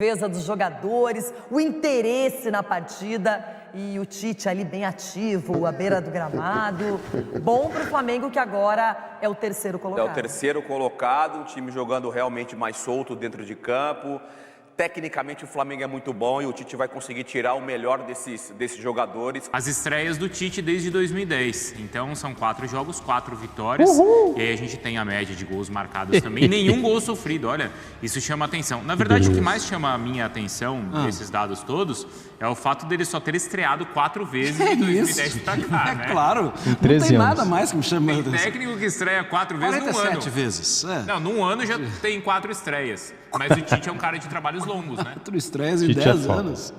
Defesa dos jogadores, o interesse na partida e o Tite ali bem ativo, à beira do gramado. Bom para o Flamengo, que agora é o terceiro colocado. É o terceiro colocado, um time jogando realmente mais solto dentro de campo. Tecnicamente o Flamengo é muito bom e o Tite vai conseguir tirar o melhor desses jogadores. As estreias do Tite desde 2010, então são 4 jogos, 4 vitórias. E aí a gente tem a média de gols marcados também, nenhum gol sofrido, olha, isso chama atenção. Na verdade, o que mais chama a minha atenção desses dados todos é o fato dele só ter estreado 4 vezes de 2010 pra cá, né? Claro, não tem nada mais que me chama a Tem atenção. técnico que estreia 4 vezes num ano. 47 vezes. Não, num ano já tem 4 estreias. Mas o Tite é um cara de trabalhos longos, né? 4 estreias em 10 anos.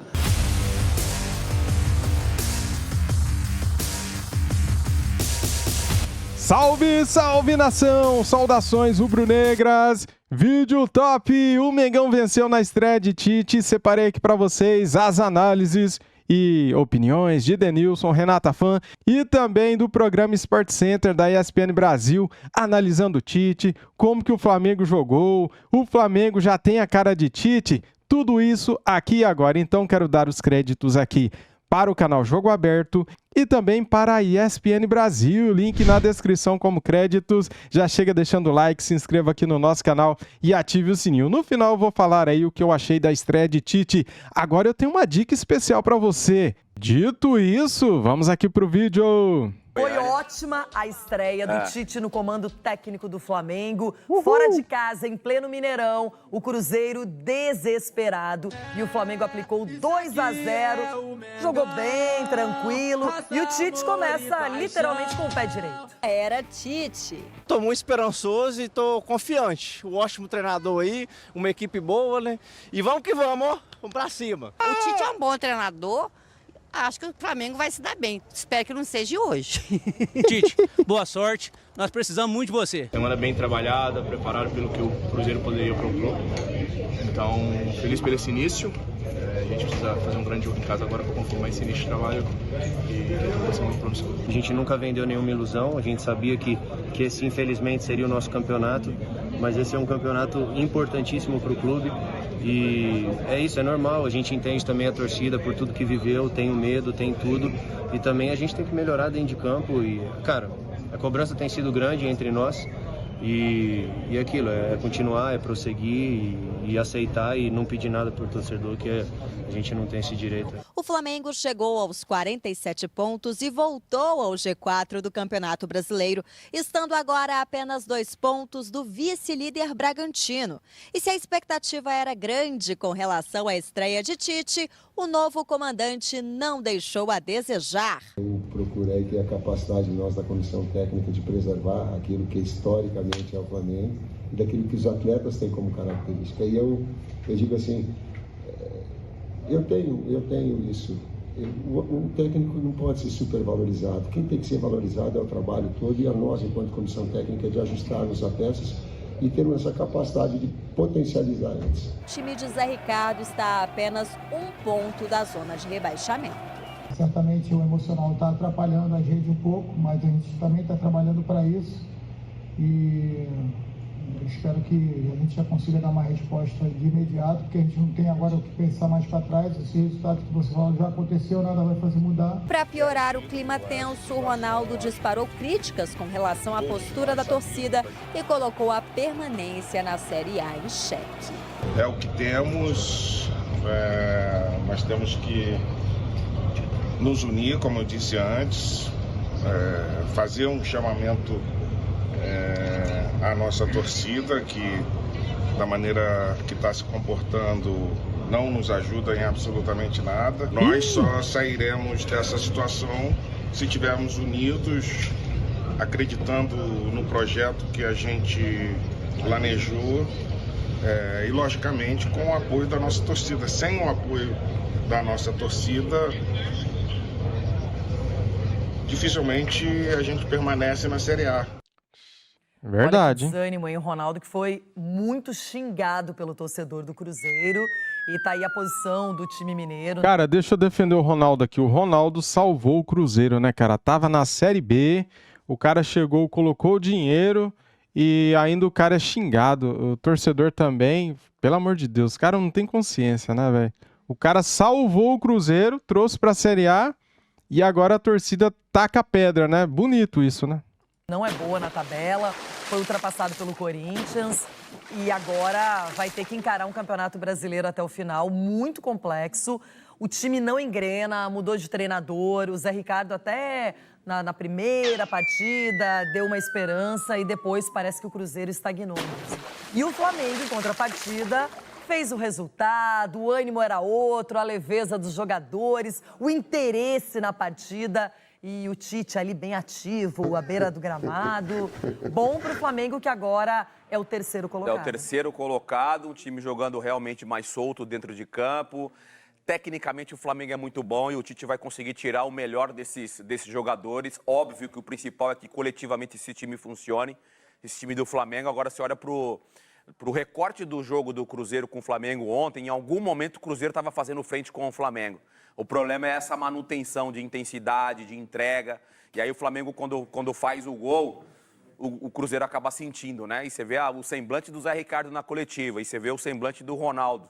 Salve, salve nação! Saudações rubro-negras! Vídeo top! O Mengão venceu na estreia de Tite. Separei aqui pra vocês as análises e opiniões de Denilson, Renata Fã e também do programa Sport Center da ESPN Brasil, analisando o Tite, como que o Flamengo jogou, o Flamengo já tem a cara de Tite, tudo isso aqui e agora. Então quero dar os créditos aqui para o canal Jogo Aberto e também para a ESPN Brasil, link na descrição como créditos. Já chega deixando o like, se inscreva aqui no nosso canal e ative o sininho. No final eu vou falar aí o que eu achei da estreia de Tite. Agora eu tenho uma dica especial para você. Dito isso, vamos aqui pro vídeo. Foi ótima a estreia do Tite no comando técnico do Flamengo. Fora de casa, em pleno Mineirão, o Cruzeiro desesperado. E o Flamengo aplicou 2-0, jogou bem, tranquilo. E o Tite começa literalmente com o pé direito. Era Tite. Tô muito esperançoso e tô confiante. Um ótimo treinador aí, uma equipe boa, né? E vamos que vamos, ó. Vamos pra cima. O Tite é um bom treinador. Acho que o Flamengo vai se dar bem. Espero que não seja hoje. Tite, boa sorte. Nós precisamos muito de você. Semana bem trabalhada, preparado pelo que o Cruzeiro poderia propor. Então, feliz por esse início. A gente precisa fazer um grande jogo em casa agora para confirmar esse início de trabalho e vai ser muito promissor. A gente nunca vendeu nenhuma ilusão, a gente sabia que esse infelizmente seria o nosso campeonato, mas esse é um campeonato importantíssimo para o clube e é isso, é normal, a gente entende também a torcida por tudo que viveu, tem o medo, tem tudo e também a gente tem que melhorar dentro de campo e, cara, a cobrança tem sido grande entre nós. E aquilo, é continuar, é prosseguir e aceitar e não pedir nada por torcedor, que a gente não tem esse direito. O Flamengo chegou aos 47 pontos e voltou ao G4 do Campeonato Brasileiro, estando agora a apenas 2 pontos do vice-líder Bragantino. E se a expectativa era grande com relação à estreia de Tite, o novo comandante não deixou a desejar. Eu procurei ter a capacidade nós da comissão técnica de preservar aquilo que historicamente é o Flamengo e daquilo que os atletas têm como característica. E eu digo assim, eu tenho isso. O técnico não pode ser supervalorizado. Quem tem que ser valorizado é o trabalho todo e a nós, enquanto comissão técnica, de ajustarmos as peças e termos essa capacidade de potencializar eles. O time de Zé Ricardo está a apenas 1 ponto da zona de rebaixamento. Certamente o emocional está atrapalhando a gente um pouco, mas a gente também está trabalhando para isso e eu espero que a gente já consiga dar uma resposta de imediato, porque a gente não tem agora o que pensar mais para trás. Esse resultado que você falou já aconteceu, nada vai fazer mudar. Para piorar o clima tenso, o Ronaldo disparou críticas com relação à postura da torcida e colocou a permanência na Série A em xeque. É o que temos, nós temos que nos unir, como eu disse antes, fazer um chamamento à nossa torcida, que da maneira que está se comportando não nos ajuda em absolutamente nada. Nós só sairemos dessa situação se estivermos unidos, acreditando no projeto que a gente planejou e, logicamente, com o apoio da nossa torcida. Sem o apoio da nossa torcida, dificilmente a gente permanece na Série A. Verdade. Olha que desânimo, hein? O Ronaldo, que foi muito xingado pelo torcedor do Cruzeiro. E tá aí a posição do time mineiro. Cara, deixa eu defender o Ronaldo aqui. O Ronaldo salvou o Cruzeiro, né, cara? Tava na Série B, o cara chegou, colocou o dinheiro e ainda o cara é xingado. O torcedor também, pelo amor de Deus, o cara não tem consciência, né, velho? O cara salvou o Cruzeiro, trouxe pra Série A e agora a torcida taca pedra, né? Bonito isso, né? Não é boa na tabela, foi ultrapassado pelo Corinthians e agora vai ter que encarar um campeonato brasileiro até o final, muito complexo. O time não engrena, mudou de treinador, o Zé Ricardo até na primeira partida deu uma esperança e depois parece que o Cruzeiro estagnou. E o Flamengo, em contrapartida, fez o resultado, o ânimo era outro, a leveza dos jogadores, o interesse na partida. E o Tite ali bem ativo, à beira do gramado. Bom para o Flamengo, que agora é o terceiro colocado. É o terceiro colocado, um time jogando realmente mais solto dentro de campo. Tecnicamente o Flamengo é muito bom e o Tite vai conseguir tirar o melhor desses jogadores. Óbvio que o principal é que coletivamente esse time funcione, esse time do Flamengo. Agora você olha para o recorte do jogo do Cruzeiro com o Flamengo ontem, em algum momento o Cruzeiro estava fazendo frente com o Flamengo. O problema é essa manutenção de intensidade, de entrega. E aí o Flamengo, quando faz o gol, o Cruzeiro acaba sentindo, né? E você vê o semblante do Zé Ricardo na coletiva, e você vê o semblante do Ronaldo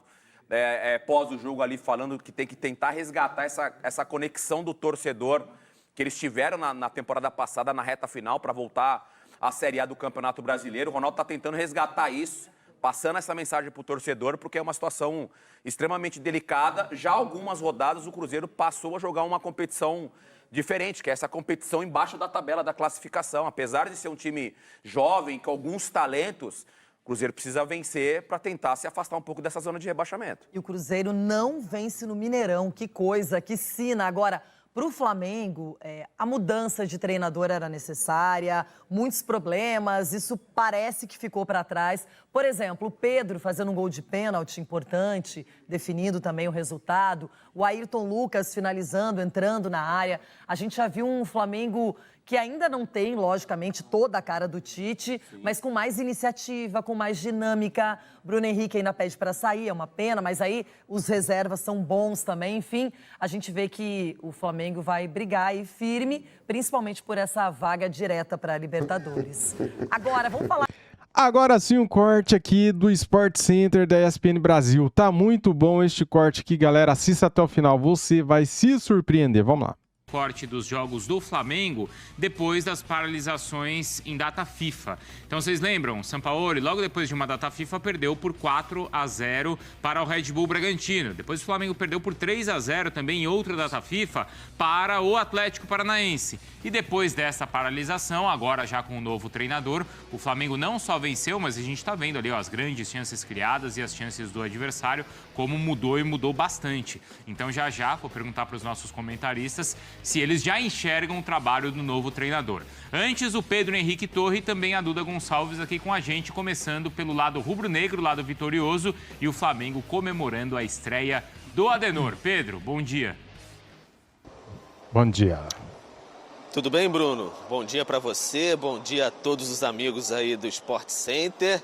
pós o jogo ali, falando que tem que tentar resgatar essa conexão do torcedor que eles tiveram na temporada passada, na reta final, para voltar à Série A do Campeonato Brasileiro. O Ronaldo está tentando resgatar isso, passando essa mensagem para o torcedor, porque é uma situação extremamente delicada. Já algumas rodadas o Cruzeiro passou a jogar uma competição diferente, que é essa competição embaixo da tabela da classificação. Apesar de ser um time jovem, com alguns talentos, o Cruzeiro precisa vencer para tentar se afastar um pouco dessa zona de rebaixamento. E o Cruzeiro não vence no Mineirão, que coisa, que sina. Agora, para o Flamengo, a mudança de treinador era necessária, muitos problemas, isso parece que ficou para trás. Por exemplo, o Pedro fazendo um gol de pênalti importante, definindo também o resultado. O Ayrton Lucas finalizando, entrando na área. A gente já viu um Flamengo que ainda não tem, logicamente, toda a cara do Tite, mas com mais iniciativa, com mais dinâmica. Bruno Henrique ainda pede para sair, é uma pena, mas aí os reservas são bons também. Enfim, a gente vê que o Flamengo vai brigar aí firme, principalmente por essa vaga direta para a Libertadores. Agora, vamos falar... Agora sim, um corte aqui do Sport Center da ESPN Brasil. Tá muito bom este corte aqui, galera. Assista até o final, você vai se surpreender. Vamos lá. Corte dos jogos do Flamengo depois das paralisações em data FIFA. Então vocês lembram, Sampaoli, logo depois de uma data FIFA, perdeu por 4-0 para o Red Bull Bragantino. Depois o Flamengo perdeu por 3-0 também em outra data FIFA para o Atlético Paranaense. E depois dessa paralisação, agora já com o novo treinador, o Flamengo não só venceu, mas a gente está vendo ali as grandes chances criadas e as chances do adversário, como mudou e mudou bastante. Então já vou perguntar para os nossos comentaristas se eles já enxergam o trabalho do novo treinador. Antes, o Pedro Henrique Torre e também a Duda Gonçalves aqui com a gente, começando pelo lado rubro-negro, lado vitorioso, e o Flamengo comemorando a estreia do Adenor. Pedro, bom dia. Bom dia. Tudo bem, Bruno? Bom dia para você, bom dia a todos os amigos aí do Sport Center.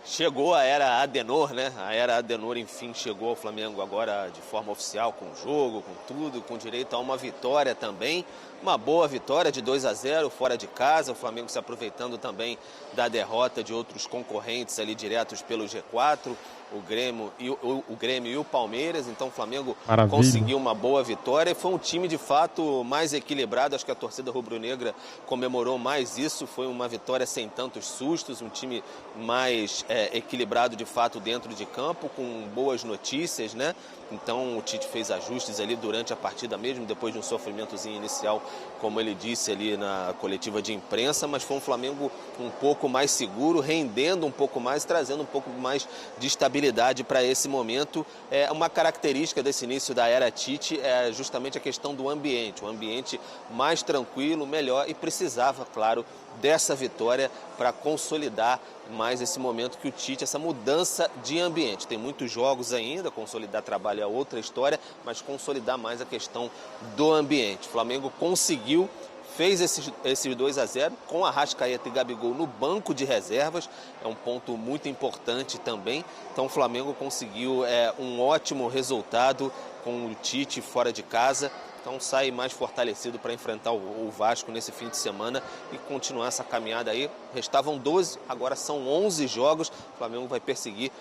Chegou a era Adenor, né? A era Adenor, enfim, chegou ao Flamengo agora de forma oficial, com jogo, com tudo, com direito a uma vitória também. Uma boa vitória de 2-0 fora de casa, o Flamengo se aproveitando também da derrota de outros concorrentes ali diretos pelo G4, o Grêmio e o Palmeiras. Então o Flamengo conseguiu uma boa vitória e foi um time de fato mais equilibrado. Acho que a torcida rubro-negra comemorou mais isso, foi uma vitória sem tantos sustos, um time mais equilibrado de fato dentro de campo, com boas notícias, né? Então o Tite fez ajustes ali durante a partida mesmo, depois de um sofrimentozinho inicial, como ele disse ali na coletiva de imprensa, mas foi um Flamengo um pouco mais seguro, rendendo um pouco mais, trazendo um pouco mais de estabilidade para esse momento. Uma característica desse início da era Tite é justamente a questão do ambiente, um ambiente mais tranquilo, melhor, e precisava, claro, dessa vitória para consolidar mais esse momento que o Tite, essa mudança de ambiente. Tem muitos jogos ainda, consolidar trabalho é outra história, mas consolidar mais a questão do ambiente. O Flamengo conseguiu, fez esses 2-0 com Arrascaeta e Gabigol no banco de reservas, é um ponto muito importante também. Então o Flamengo conseguiu um ótimo resultado com o Tite fora de casa. Então sai mais fortalecido para enfrentar o Vasco nesse fim de semana e continuar essa caminhada aí. Restavam 12, agora são 11 jogos. O Flamengo vai perseguir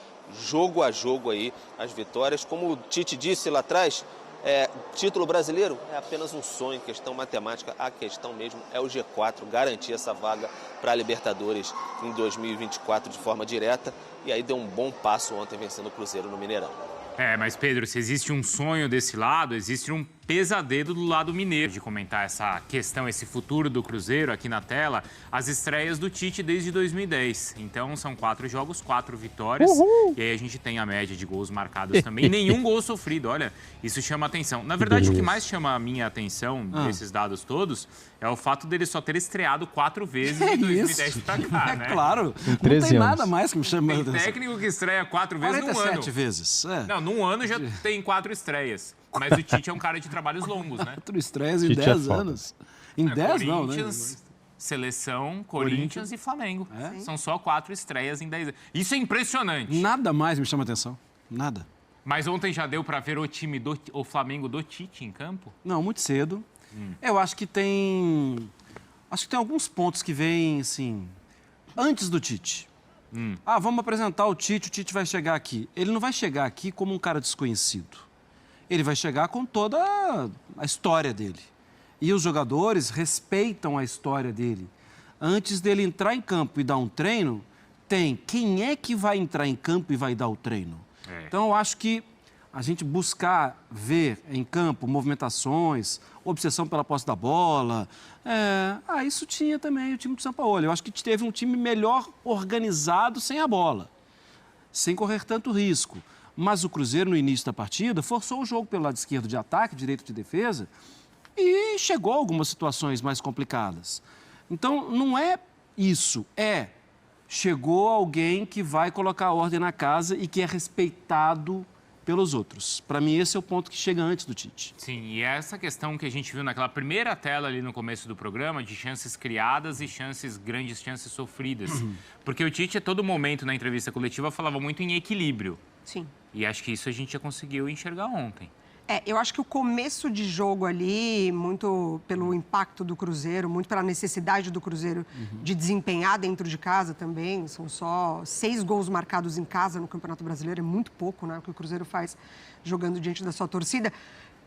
jogo a jogo aí as vitórias. Como o Tite disse lá atrás, título brasileiro é apenas um sonho, questão matemática. A questão mesmo é o G4, garantir essa vaga para a Libertadores em 2024 de forma direta. E aí deu um bom passo ontem vencendo o Cruzeiro no Mineirão. Mas Pedro, se existe um sonho desse lado, existe um pesadelo do lado mineiro. De comentar essa questão, esse futuro do Cruzeiro aqui na tela, as estreias do Tite desde 2010. Então são 4 jogos, 4 vitórias. E aí a gente tem a média de gols marcados também. Nenhum gol sofrido, olha, isso chama atenção. Na verdade, o que mais chama a minha atenção desses dados todos é o fato dele só ter estreado 4 vezes de 2010 pra cá, né? Claro, não tem nada mais que me chama a atenção. Tem técnico que estreia 4 vezes num ano. 47 vezes. Não, num ano já tem 4 estreias. Mas o Tite é um cara de trabalhos longos, né? 4 estreias em 10 anos. Em 10 não, né? Seleção, Corinthians e Flamengo. São só 4 estreias em 10 anos. Isso é impressionante. Nada mais me chama atenção. Nada. Mas ontem já deu para ver o Flamengo do Tite em campo? Não, muito cedo. Eu acho que tem... alguns pontos que vêm, assim, antes do Tite. Vamos apresentar o Tite vai chegar aqui. Ele não vai chegar aqui como um cara desconhecido. Ele vai chegar com toda a história dele. E os jogadores respeitam a história dele. Antes dele entrar em campo e dar um treino, quem é que vai entrar em campo e vai dar o treino? Então, eu acho que a gente buscar ver em campo movimentações, obsessão pela posse da bola, isso tinha também o time do São Paulo. Eu acho que teve um time melhor organizado sem a bola, sem correr tanto risco. Mas o Cruzeiro, no início da partida, forçou o jogo pelo lado esquerdo de ataque, direito de defesa, e chegou a algumas situações mais complicadas. Então, não é isso, chegou alguém que vai colocar ordem na casa e que é respeitado pelos outros. Para mim, esse é o ponto que chega antes do Tite. Sim, e essa questão que a gente viu naquela primeira tela ali no começo do programa, de chances criadas e grandes chances sofridas. Porque o Tite, a todo momento na entrevista coletiva, falava muito em equilíbrio. Sim. E acho que isso a gente já conseguiu enxergar ontem. Eu acho que o começo de jogo ali, muito pelo impacto do Cruzeiro, muito pela necessidade do Cruzeiro de desempenhar dentro de casa também. São só 6 gols marcados em casa no Campeonato Brasileiro, é muito pouco, né? O que o Cruzeiro faz jogando diante da sua torcida.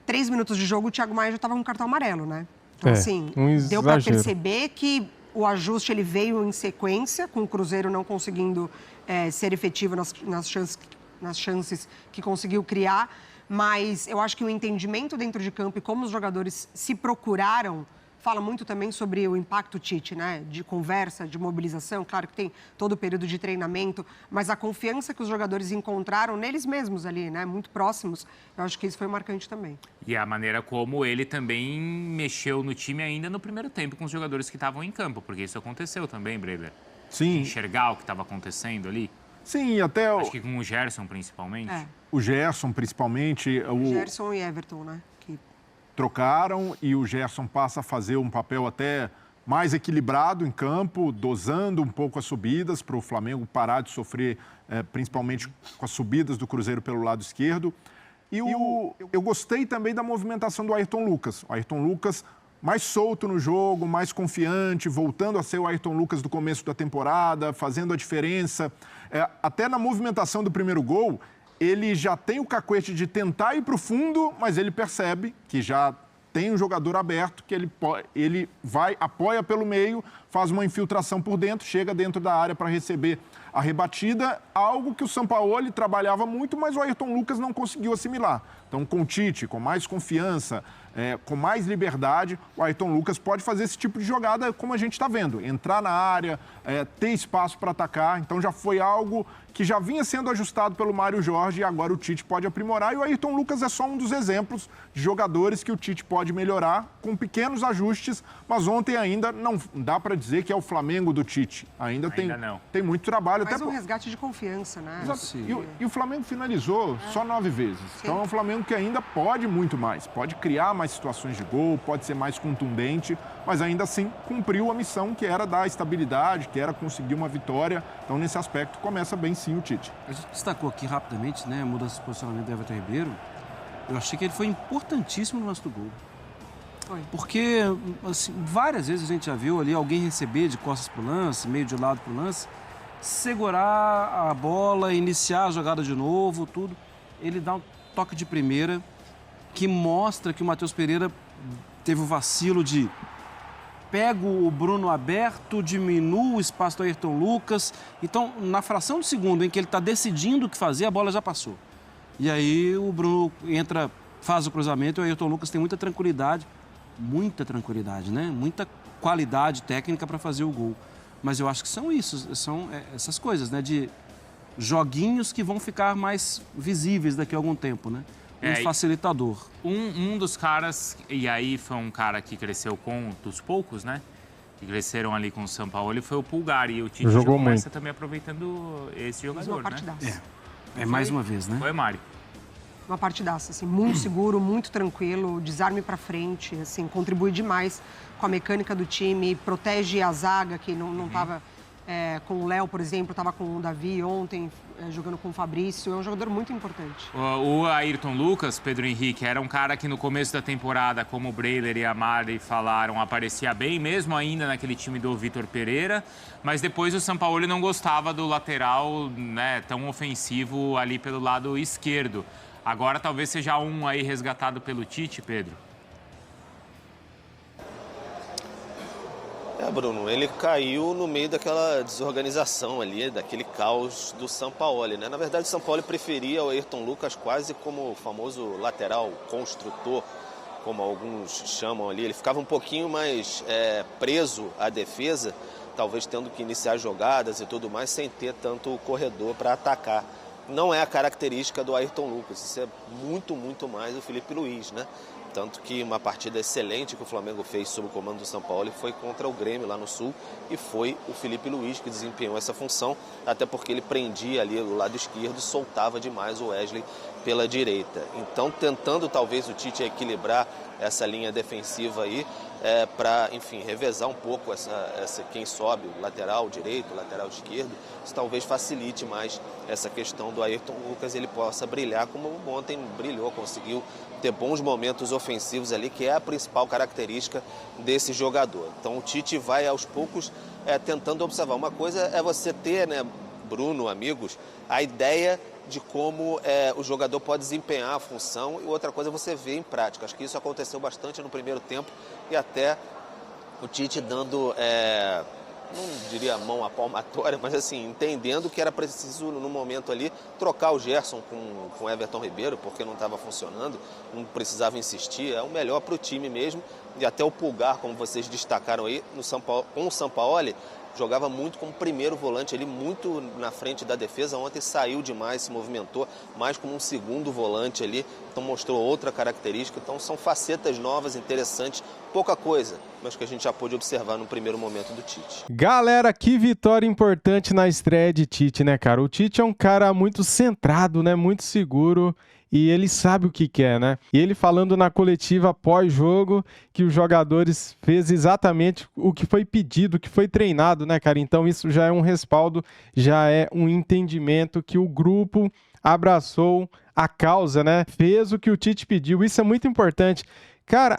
3 minutos de jogo, o Thiago Maia já estava com cartão amarelo, né? Então, assim, deu para perceber que o ajuste ele veio em sequência, com o Cruzeiro não conseguindo ser efetivo nas chances que conseguiu criar. Mas eu acho que o entendimento dentro de campo e como os jogadores se procuraram fala muito também sobre o impacto Tite, né? De conversa, de mobilização. Claro que tem todo o período de treinamento, mas a confiança que os jogadores encontraram neles mesmos ali, né? Muito próximos. Eu acho que isso foi marcante também. E a maneira como ele também mexeu no time ainda no primeiro tempo com os jogadores que estavam em campo, porque isso aconteceu também, Breber. Sim. Enxergar o que estava acontecendo ali. Sim, até... Acho que com o Gerson, principalmente. O Gerson, principalmente... O Gerson e Everton, né? Que trocaram e o Gerson passa a fazer um papel até mais equilibrado em campo, dosando um pouco as subidas para o Flamengo parar de sofrer, principalmente com as subidas do Cruzeiro pelo lado esquerdo. E eu gostei também da movimentação do Ayrton Lucas. O Ayrton Lucas mais solto no jogo, mais confiante, voltando a ser o Ayrton Lucas do começo da temporada, fazendo a diferença. Até na movimentação do primeiro gol, ele já tem o cacuete de tentar ir para o fundo, mas ele percebe que já tem um jogador aberto, que ele vai, apoia pelo meio, faz uma infiltração por dentro, chega dentro da área para receber a rebatida, algo que o Sampaoli trabalhava muito, mas o Ayrton Lucas não conseguiu assimilar. Então, com o Tite, com mais confiança, com mais liberdade, o Ayrton Lucas pode fazer esse tipo de jogada como a gente está vendo. Entrar na área, ter espaço para atacar. Então, já foi algo que já vinha sendo ajustado pelo Mário Jorge e agora o Tite pode aprimorar. E o Ayrton Lucas é só um dos exemplos de jogadores que o Tite pode melhorar com pequenos ajustes, mas ontem ainda não dá para dizer que é o Flamengo do Tite. Ainda tem muito trabalho. Mas um resgate de confiança, né? E o Flamengo finalizou só 9 vezes. Sim. Então é um Flamengo que ainda pode muito mais. Pode criar mais situações de gol, pode ser mais contundente, mas ainda assim cumpriu a missão que era dar estabilidade, que era conseguir uma vitória. Então nesse aspecto começa bem sim o Tite. A gente destacou aqui rapidamente, né, a mudança de posicionamento do Everton Ribeiro. Eu achei que ele foi importantíssimo no lance do gol. Porque, assim, várias vezes a gente já viu ali alguém receber de costas pro lance, meio de lado pro lance, segurar a bola, iniciar a jogada de novo, tudo. Ele dá um toque de primeira que mostra que o Matheus Pereira teve o vacilo de pego o Bruno aberto, diminui o espaço do Ayrton Lucas. Então, na fração de segundo em que ele está decidindo o que fazer, a bola já passou. E aí o Bruno entra, faz o cruzamento e o Ayrton Lucas tem muita tranquilidade, né? Muita qualidade técnica para fazer o gol. Mas eu acho que são isso, são essas coisas, né? De joguinhos que vão ficar mais visíveis daqui a algum tempo, né? Facilitador. Um dos caras, e aí foi um cara que cresceu com dos poucos, né? Que cresceram ali com o São Paulo, ele foi o Pulgar. E o Tite jogou já começa muito. também aproveitando esse jogador, né? Mais uma vez, né? Foi, Mari. Uma partidaça, assim, muito seguro, muito tranquilo, desarme para frente, assim, contribui demais com a mecânica do time, protege a zaga, que não estava com o Léo, por exemplo, estava com o Davi ontem, jogando com o Fabrício, é um jogador muito importante. O Ayrton Lucas, Pedro Henrique, era um cara que no começo da temporada, como o Breiler e a Mari falaram, aparecia bem, mesmo ainda naquele time do Vitor Pereira, mas depois o Sampaoli não gostava do lateral, né, tão ofensivo ali pelo lado esquerdo. Agora talvez seja um aí resgatado pelo Tite, Pedro. Bruno, ele caiu no meio daquela desorganização ali, daquele caos do Sampaoli, né? Na verdade, o Sampaoli preferia o Ayrton Lucas quase como o famoso lateral construtor, como alguns chamam ali. Ele ficava um pouquinho mais preso à defesa, talvez tendo que iniciar jogadas e tudo mais, sem ter tanto corredor para atacar. Não é a característica do Ayrton Lucas, isso é muito, muito mais do Felipe Luiz, né? Tanto que uma partida excelente que o Flamengo fez sob o comando do São Paulo foi contra o Grêmio lá no Sul e foi o Felipe Luiz que desempenhou essa função, até porque ele prendia ali o lado esquerdo e soltava demais o Wesley pela direita. Então, tentando talvez o Tite equilibrar essa linha defensiva aí, para, enfim, revezar um pouco quem sobe, o lateral direito, o lateral esquerdo, isso talvez facilite mais essa questão do Ayrton Lucas, ele possa brilhar como ontem brilhou, conseguiu ter bons momentos ofensivos ali, que é a principal característica desse jogador. Então o Tite vai aos poucos tentando observar. Uma coisa é você ter, né, Bruno, amigos, a ideia de como o jogador pode desempenhar a função e outra coisa é você ver em prática. Acho que isso aconteceu bastante no primeiro tempo e até o Tite dando, não diria mão à palmatória, mas assim, entendendo que era preciso no momento ali trocar o Gerson com o Everton Ribeiro, porque não estava funcionando, não precisava insistir, é o melhor para o time mesmo e até o Pulgar, como vocês destacaram aí, com o Sampaoli, jogava muito como primeiro volante, ele muito na frente da defesa, ontem saiu demais, se movimentou mais como um segundo volante ali, então mostrou outra característica, então são facetas novas, interessantes, pouca coisa, mas que a gente já pôde observar no primeiro momento do Tite. Galera, que vitória importante na estreia de Tite, né, cara? O Tite é um cara muito centrado, né, muito seguro, e ele sabe o que quer, né? E ele falando na coletiva pós-jogo que os jogadores fez exatamente o que foi pedido, o que foi treinado, né, cara? Então isso já é um respaldo, já é um entendimento que o grupo abraçou a causa, né? Fez o que o Tite pediu, isso é muito importante. Cara,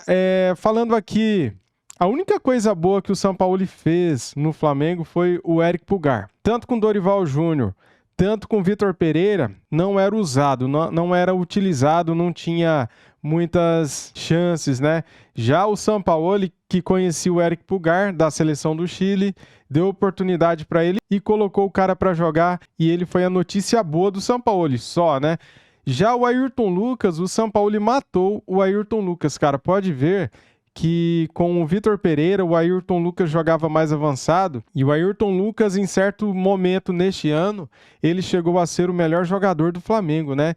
falando aqui, a única coisa boa que o Sampaoli fez no Flamengo foi o Éric Pulgar. Tanto com Dorival Júnior, tanto com Vitor Pereira, não era usado, não era utilizado, não tinha muitas chances, né? Já o Sampaoli, que conhecia o Éric Pulgar, da seleção do Chile, deu oportunidade para ele e colocou o cara para jogar, e ele foi a notícia boa do Sampaoli, só, né? Já o Ayrton Lucas, o Sampaoli matou o Ayrton Lucas, cara, pode ver que com o Vitor Pereira, o Ayrton Lucas jogava mais avançado e o Ayrton Lucas, em certo momento neste ano, ele chegou a ser o melhor jogador do Flamengo, né?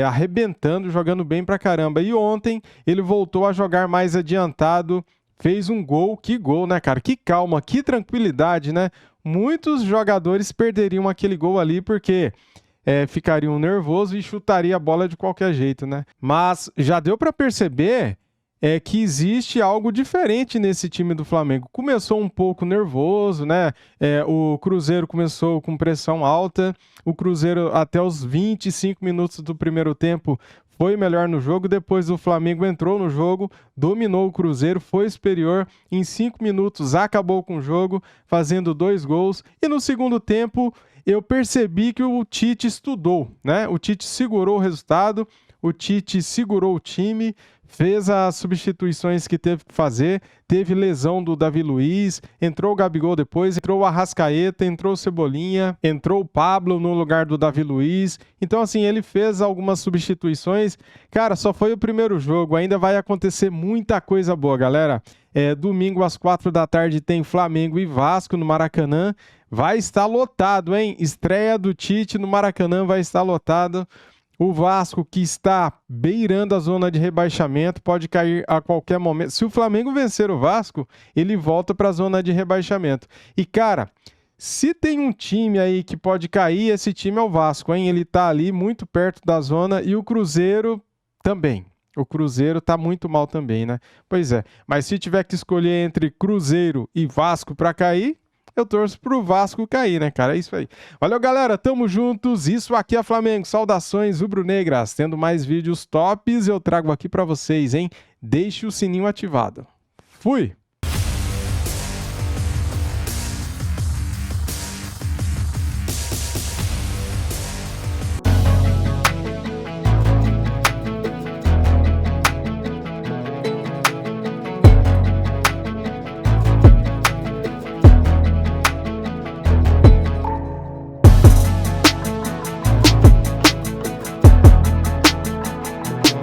Arrebentando, jogando bem pra caramba. E ontem ele voltou a jogar mais adiantado, fez um gol. Que gol, né, cara? Que calma, que tranquilidade, né? Muitos jogadores perderiam aquele gol ali porque ficariam nervosos e chutaria a bola de qualquer jeito, né? Mas já deu pra perceber que existe algo diferente nesse time do Flamengo. Começou um pouco nervoso, né? O Cruzeiro começou com pressão alta. O Cruzeiro, até os 25 minutos do primeiro tempo, foi melhor no jogo, depois o Flamengo entrou no jogo, dominou o Cruzeiro, foi superior, em 5 minutos acabou com o jogo, fazendo 2 gols, e no segundo tempo eu percebi que o Tite estudou, né? O Tite segurou o resultado, o Tite segurou o time, fez as substituições que teve que fazer, teve lesão do Davi Luiz, entrou o Gabigol depois, entrou o Arrascaeta, entrou o Cebolinha, entrou o Pablo no lugar do Davi Luiz. Então, assim, ele fez algumas substituições. Cara, só foi o primeiro jogo, ainda vai acontecer muita coisa boa, galera. Domingo às 4 da tarde tem Flamengo e Vasco no Maracanã. Vai estar lotado, hein? Estreia do Tite no Maracanã vai estar lotado. O Vasco, que está beirando a zona de rebaixamento, pode cair a qualquer momento. Se o Flamengo vencer o Vasco, ele volta para a zona de rebaixamento. E, cara, se tem um time aí que pode cair, esse time é o Vasco, hein? Ele tá ali muito perto da zona e o Cruzeiro também. O Cruzeiro tá muito mal também, né? Pois é, mas se tiver que escolher entre Cruzeiro e Vasco para cair, eu torço pro Vasco cair, né, cara? É isso aí. Valeu, galera. Tamo juntos. Isso aqui é Flamengo. Saudações rubro-negras. Tendo mais vídeos tops, eu trago aqui pra vocês, hein? Deixe o sininho ativado. Fui!